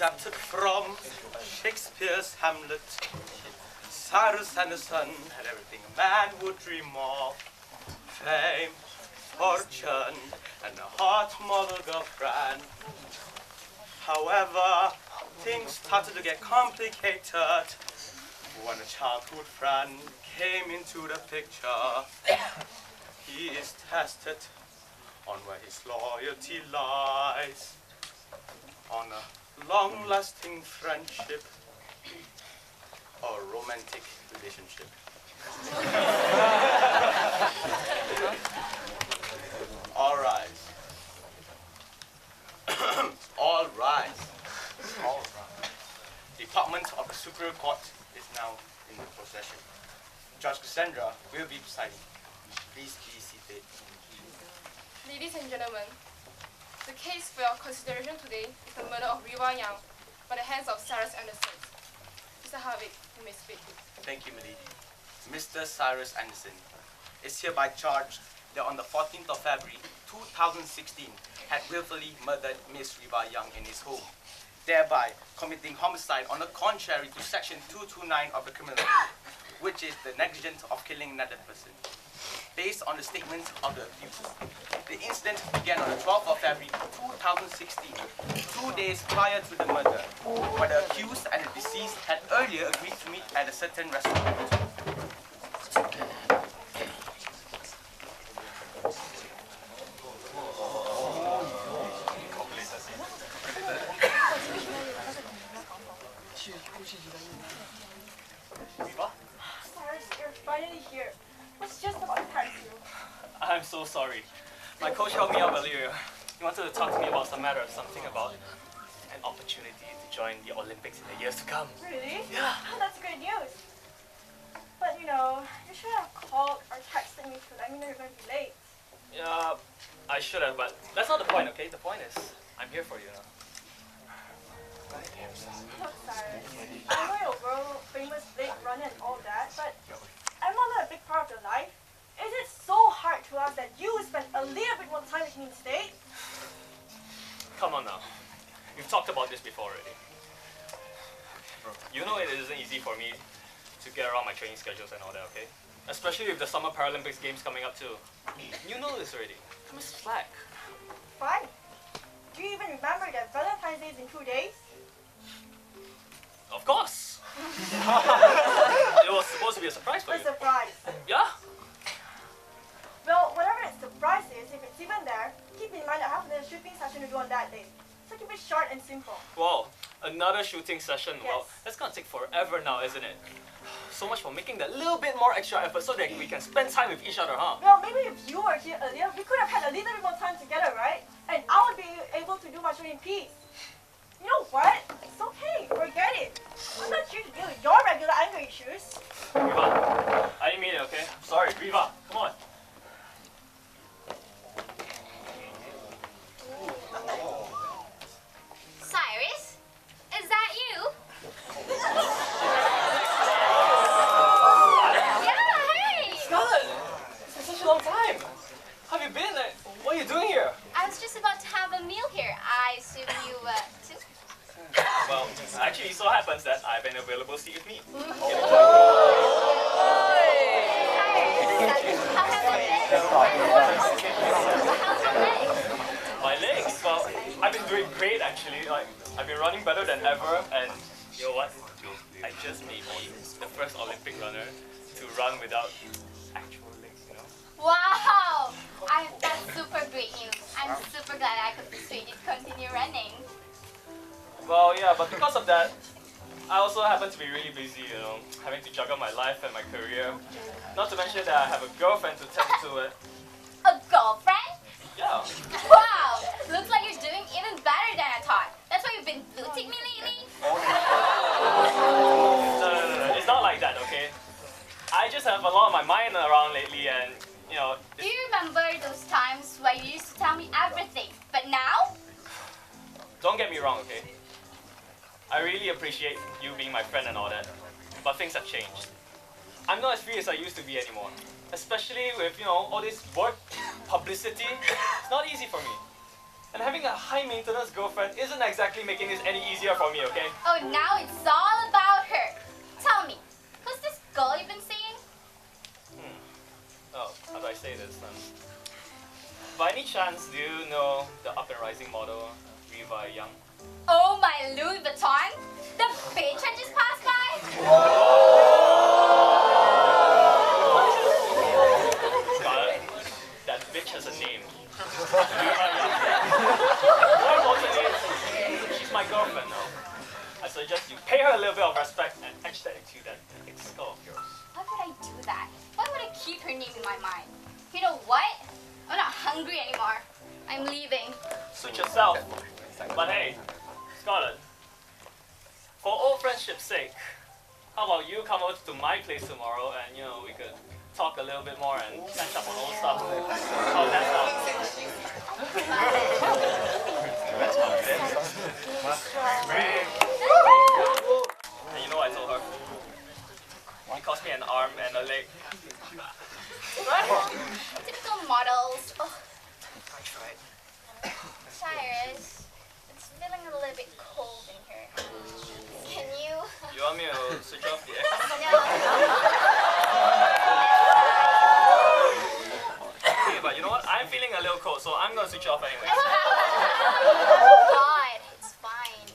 adapted from Shakespeare's Hamlet. Cyrus and the son had everything a man would dream of. Fame, fortune, and a hot model girlfriend. However, things started to get complicated when a childhood friend came into the picture. He is tested on where his loyalty lies, on a long-lasting friendship or romantic relationship. All right. All right. All right. Department of the Superior Court is now in the possession. Judge Cassandra will be presiding. Please be seated. Ladies and gentlemen, the case for your consideration today is the murder of Riva Yang by the hands of Cyrus Anderson. Mr. Harvick, you may speak. Thank you, milady. Mr. Cyrus Anderson is hereby charged that on the 14th of February 2016 had willfully murdered Miss Riva Yang in his home, thereby committing homicide on the contrary to Section 229 of the Criminal Code, which is the negligence of killing another person. Based on the statement of the accused, the incident began on the 12th of February 2016, 2 days prior to the murder, where the accused and the deceased had earlier agreed to meet at a certain restaurant. Cyrus, you're finally here. What's just about to text you? I'm so sorry. My coach held me up earlier. He wanted to talk to me about something about an opportunity to join the Olympics in the years to come. Really? Yeah. Oh, that's great news. But you know, you should have called or texted me to let me know you're going to be late. Yeah, I should have, but that's not the point, okay? The point is, I'm here for you now. Look, Cyrus, I know you're a world famous late runner and all that, but I'm not a big part of your life. Is it so hard to us that you spend a little bit more time with me instead? Come on now. We've talked about this before already. You know it isn't easy for me to get around my training schedules and all that, okay? Especially with the Summer Paralympics games coming up too. You know this already. Come on, slack. Fine. Do you even remember that Valentine's Day is in 2 days? Of course! It was supposed to be a surprise for A you. surprise. Yeah? Well, whatever its surprise is, if it's even there, keep in mind I have another shooting session to do on that day. So keep it short and simple. Wow, another shooting session. Well, Yes. that's gonna take forever now, isn't it? So much for making that little bit more extra effort so that we can spend time with each other, huh? Well, maybe if you were here earlier, we could have had a little bit more time together, right? And I would be able to do my shooting in peace. You know what? It's okay. Forget it. I'm not here to deal with your regular anger issues. Riva, I didn't mean it, okay? I'm sorry, Riva, come on. Cyrus, is that you? Yeah, hey! Scarlett, it's been such a long time. How have you been? What are you doing here? I was just about to have a meal here. I assume you, too? Well, actually, it so happens that I have an available seat with me. Cyrus, how have you been? How's your leg? My legs, well, I've been doing great actually. Like, I've been running better than ever, and you know what? I just may be the first Olympic runner to run without actual legs, you know? Wow! That's super great news. I'm super glad I could persuade you to continue running. Well, yeah, but because of that, I also happen to be really busy, you know, having to juggle my life and my career. Not to mention that I have a girlfriend to tend to it. A girlfriend? Yeah. Wow! Looks like you're doing even better than I thought. That's why you've been looting me lately? No. It's not like that, okay? I just have a lot on my mind around lately and, you know... Do you remember those times where you used to tell me everything, but now? Don't get me wrong, okay? I really appreciate you being my friend and all that, but things have changed. I'm not as free as I used to be anymore. Especially with, you know, all this work, publicity. It's not easy for me. And having a high-maintenance girlfriend isn't exactly making this any easier for me, okay? Oh, now it's all about her. Tell me, who's this girl you've been seeing? Oh, how do I say this then? By any chance, do you know the up-and-rising model, Riva Young? Oh, my Louis Vuitton? The bitch I just passed by? But that bitch has a name. Riva Young. More importantly, she's my girlfriend now. I suggest you pay her a little bit of respect and etch that into that thick skull of yours. Why would I do that? Why would I keep her name in my mind? You know what? I'm not hungry anymore. I'm leaving. Suit yourself. But hey, Scarlett, for old friendship's sake, how about you come over to my place tomorrow and we could talk a little bit more and catch up on old stuff. How's that sound? And you know what I told her? It cost me an arm and a leg. Typical models. Oh, I tried. Cyrus, it's feeling a little bit cold in here. Can you? You want me to switch off the air? No. Okay, but you know what? I'm feeling a little cold, so I'm gonna switch off anyway. God, it's fine.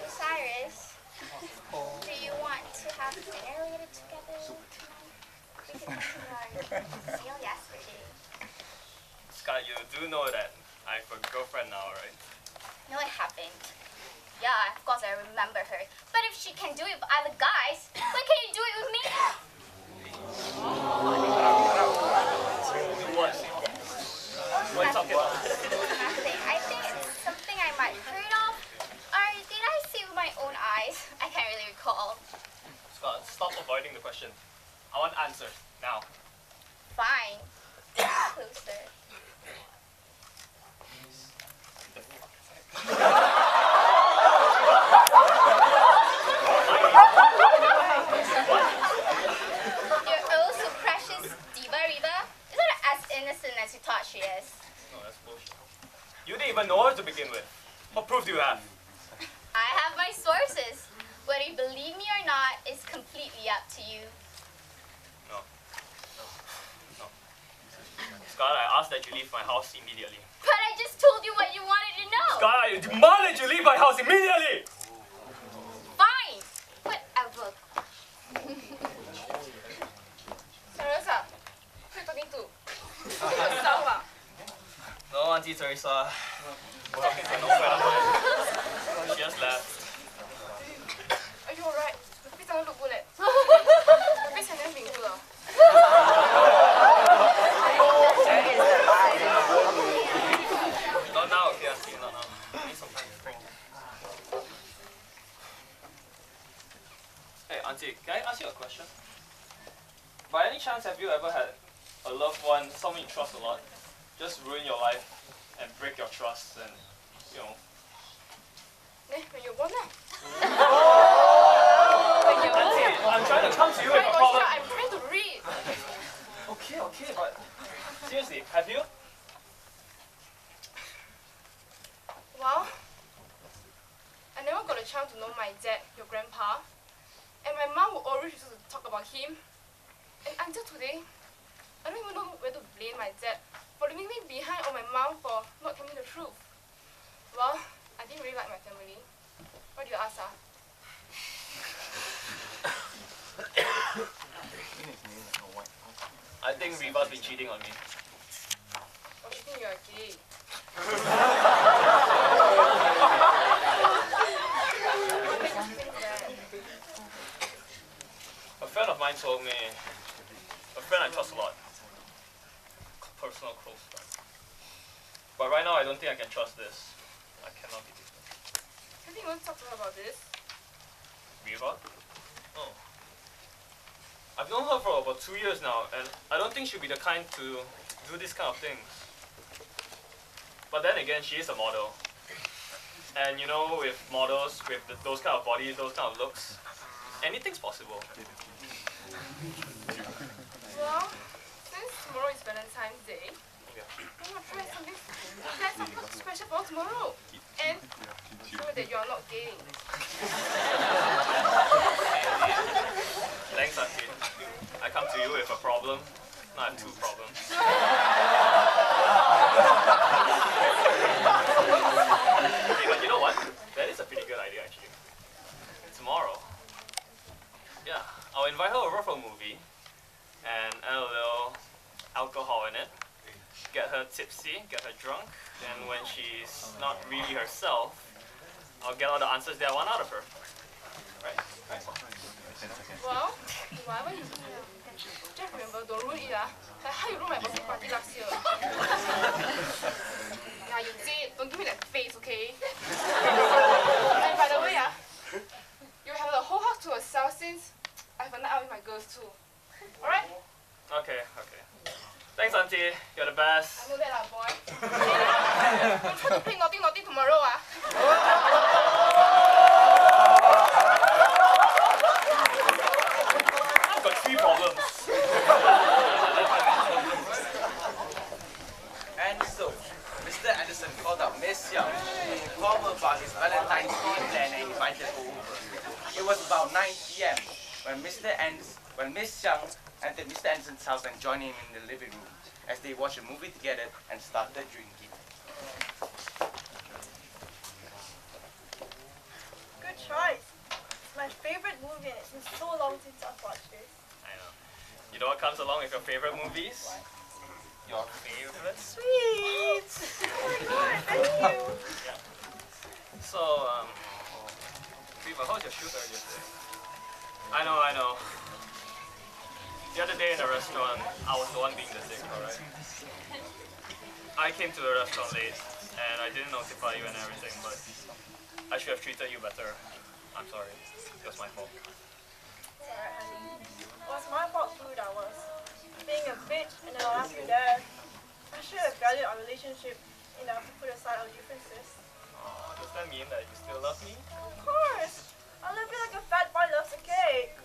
Cyrus, do you want to have dinner later together tonight? We could continue our deal yesterday. Scott, you do know that I have a girlfriend now, right? No, it happened. Yeah, of course I remember her. But if she can do it with other guys, why can't you do it with me? What? What are you talking about? Nothing. I think it's something I might heard of. Or did I see with my own eyes? I can't really recall. Scott, stop avoiding the question. I want answers, now. Fine. Closer. Your oh so precious Diva Riva is not as innocent as you thought she is. No, that's bullshit. You didn't even know her to begin with. What proof do you have? I have my sources. Whether you believe me or not is completely up to you. No. Scott, I asked that you leave my house immediately. But I just told you what you wanted to know. Scott, I demand that you leave my house immediately! Fine. Whatever. Teresa, who are you talking to? Yourself, ah. No, Auntie Teresa. Talking to no friend of mine. She just left. Are you alright? 你非常 look good 嘞，你非常有品质了。Not now, okay, Auntie, not now. I need some time to think. Hey, Auntie, can I ask you a question? By any chance, have you ever had a loved one, someone you trust a lot, just ruin your life and break your trust and, 你咪要揾啊！ Auntie, I'm trying to come to you with a problem. I'm trying to read. Okay, but seriously, have you? Well, I never got a chance to know my dad, your grandpa, and my mom would always used to talk about him. And until today, I don't even know where to blame my dad for leaving me behind or my mom for not telling me the truth. Well, I didn't really like my family. Why do you ask, ah? I think Riva's been cheating on me. Oh, she think you're gay. What makes you think that? A friend of mine told me, a friend I trust a lot, personal close friend. But right now I don't think I can trust this. I cannot be different. Have you even talked to her about this? Riva? Oh. I've known her for about 2 years now, and I don't think she'll be the kind to do this kind of things. But then again, she is a model. And with models, with those kind of bodies, those kind of looks, anything's possible. Well, since tomorrow is Valentine's Day, here. I'm gonna try something. Plan something special for tomorrow. And sure that you are not gay. Thanks, Auntie. I come to you with a problem. No, I have two problems. Hey, but you know what? That is a pretty good idea, actually. Tomorrow, yeah, I'll invite her over for a movie and add a little alcohol in it. Get her tipsy, get her drunk, and when she's not really herself, I'll get all the answers that I want out of her. Right? Well, whatever you do, just remember, don't ruin it. How you ruin my birthday party last year? Yeah, you did. Don't give me that face, okay? And by the way, you have the whole house to yourself since I have a night out with my girls too. Alright? Okay. Thanks, Auntie. You're the best. I know that, boy. Don't try to play naughty tomorrow, I've got three problems. And so, Mr. Anderson called up Miss Young to inform her about his Valentine's Day plan and invited her over. It was about 9 p.m. when Miss Young entered Mr. Anderson's house and joined him in the living room as they watched a movie together and started drinking. Good choice. It's my favorite movie and it's been so long since I've watched this. I know. You know what comes along with your favorite movies? Your favorite Oh sweets. my god, thank you. Yeah. So, Viva, how's your shoot earlier today? I know. The other day in the restaurant, I was the one being the dick, alright? I came to the restaurant late, and I didn't notify you and everything, but I should have treated you better. I'm sorry. It was my fault. It's alright, honey. It was my fault too that I was being a bitch and then I left you there. I should have valued our relationship enough to put aside our differences. Aw, does that mean that you still love me? Of course! I love you like a fat boy loves a cake.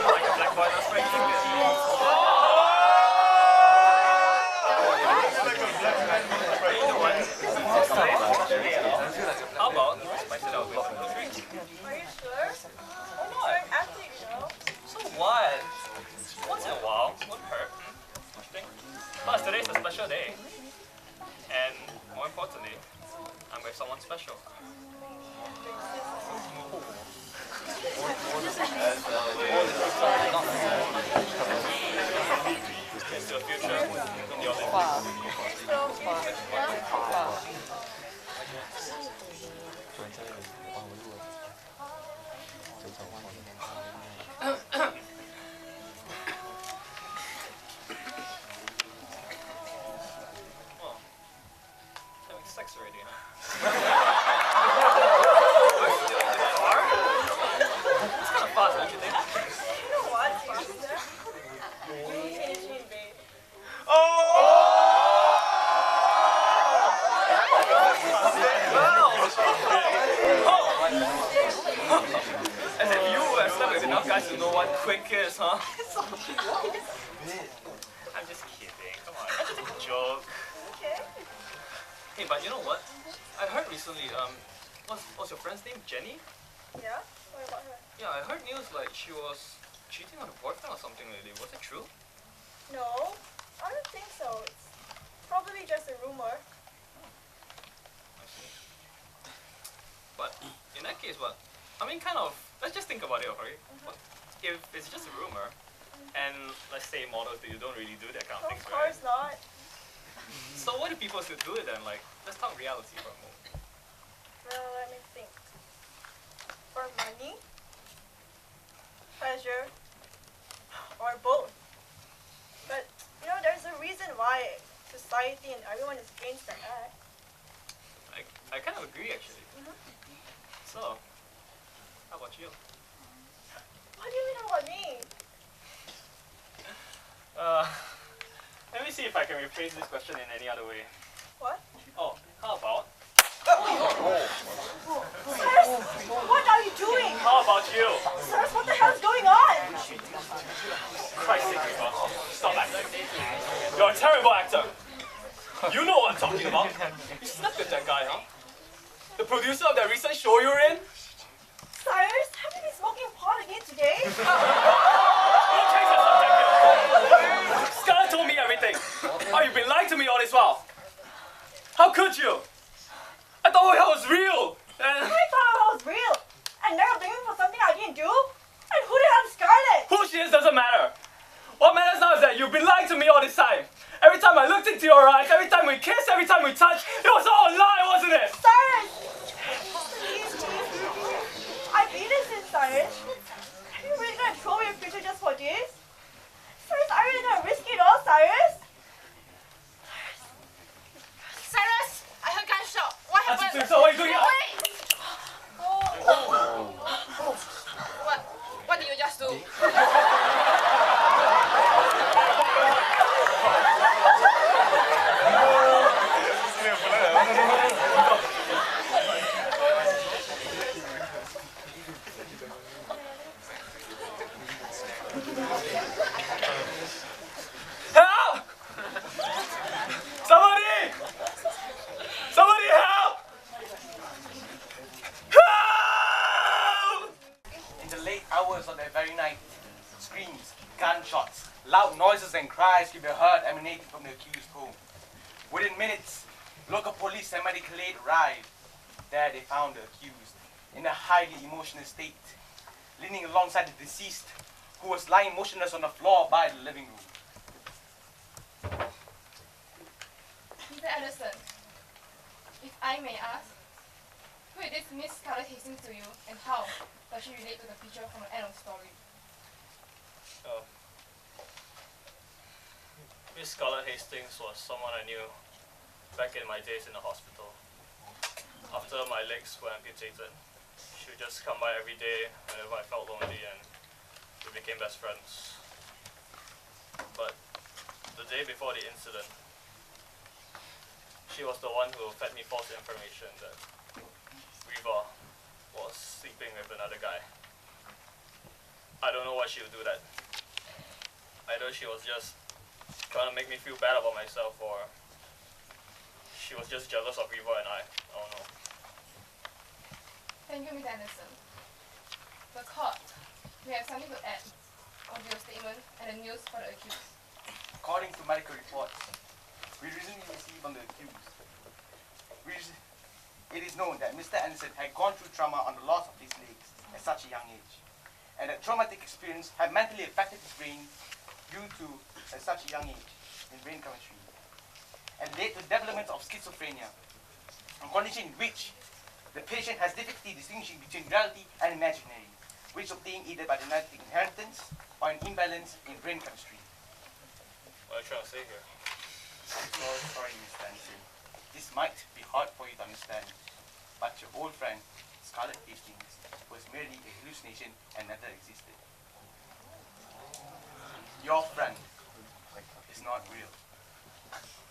Like a black boy loves fried chicken. You know what? How about we spice it out with some drink? Are you sure? I'm What? an athlete, you know? So what? Once in a while, won't hurt. Don't you think? Plus, today's a special day. And more importantly, I'm with someone special. Here's to the future in the Olympics. So, future, yeah? Oh, having sex already, huh? It's kind of fast, don't you think? You know what, sister? You changing, babe. As if you have slept with enough guys to know what quick is, huh? I'm just kidding. Come on, it's just a joke. Okay. Hey, but you know what? I heard recently, what's your friend's name? Jenny? Yeah? What about her? Yeah, I heard news like she was cheating on her boyfriend or something lately. Was it true? No, I don't think so. It's probably just a rumor. I see. But in that case, what? I mean, kind of. Let's just think about it, okay? What, if it's just a rumor, and let's say models you don't really do that kind of Of things, right? course not. So what do people still do it then? Like, let's talk reality for a moment. Well, let me think. For money, pleasure, or both. But, you know, there's a reason why society and everyone is against that. I kind of agree, actually. So, how about you? What do you mean about me? Let me see if I can rephrase this question in any other way. What? Oh, how about? Sirs, what are you doing? How about you? Sirs, what the hell is going on? Christ's sake, Riva. Stop acting. You're a terrible actor. You know what I'm talking about. You slept with that guy, huh? The producer of that recent show you were in? Cyrus, have you been smoking pot again today? Don't change the subject here. Scarlett told me everything. Oh, you've been lying to me all this while. How could you? I thought it was real. And I thought it was real. And now you're blaming me for something I didn't do? And who the hell is Scarlett? who she is doesn't matter. What matters now is that you've been lying to me all this time. Every time I looked into your eyes, every time we kissed, every time we touched, it was all a lie, wasn't it? Cyrus! Please, please. I'm innocent, Cyrus. Are you really gonna throw away your future just for this? Cyrus, are you really gonna risk it all, Cyrus? Cyrus, I heard gunshot. What happened? So what are you doing here? Wait! What did you just do? Help! Somebody! Somebody help! Help! In the late hours of that very night, screams, gunshots, loud noises and cries could be heard emanating from the accused home. Within minutes, local police and medical aid arrived. There they found the accused in a highly emotional state, leaning alongside the deceased, who was lying motionless on the floor by the living room. Mr. Anderson, if I may ask, who is this Miss Scarlett Hastings to you, and how does she relate to the picture from the end of the story? Miss Scarlett Hastings was someone I knew back in my days in the hospital. After my legs were amputated, she would just come by every day whenever I felt lonely, and we became best friends. But the day before the incident, she was the one who fed me false information that Riva was sleeping with another guy. I don't know why she would do that. Either she was just trying to make me feel bad about myself, or she was just jealous of Riva and I don't know. Thank you, Mr. Anderson. The court, we have something to add on your statement and the news for the accused. According to medical reports we recently received on the accused, it is known that Mr. Anderson had gone through trauma on the loss of his legs at such a young age, and that traumatic experience had mentally affected his brain due to, at such a young age, in brain chemistry, and led to the development of schizophrenia, a condition in which the patient has difficulty distinguishing between reality and imaginary, which obtained either by genetic inheritance or an imbalance in brain chemistry. What are you trying to say here? I'm so sorry, Mr. Anderson. This might be hard for you to understand, but your old friend, Scarlett Hastings, was merely a hallucination and never existed. Your friend is not real.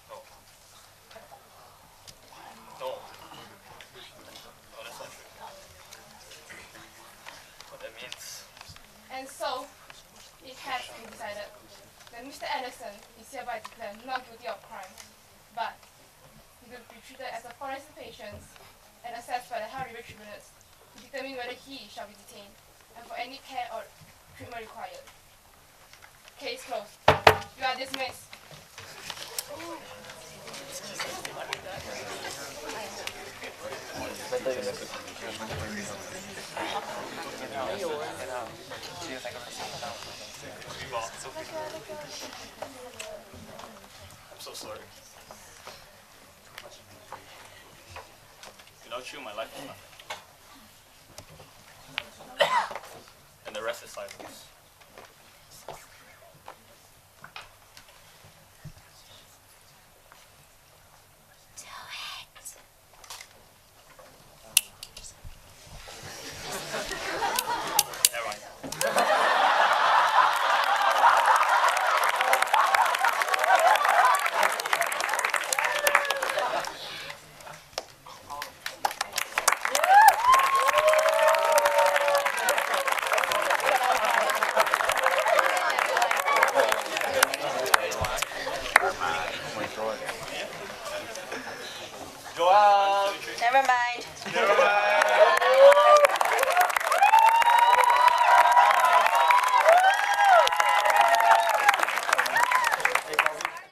No. No. No, that's not true. What that means... And so, it has been decided that Mr. Anderson is hereby declared not guilty of crime, but he will be treated as a forensic patient and assessed by the High River Tribunals to determine whether he shall be detained and for any care or treatment required. Case closed. You are dismissed. I'm so sorry. Without you, my life is nothing. And the rest is silence. Never mind. Go out. Never mind. Never mind.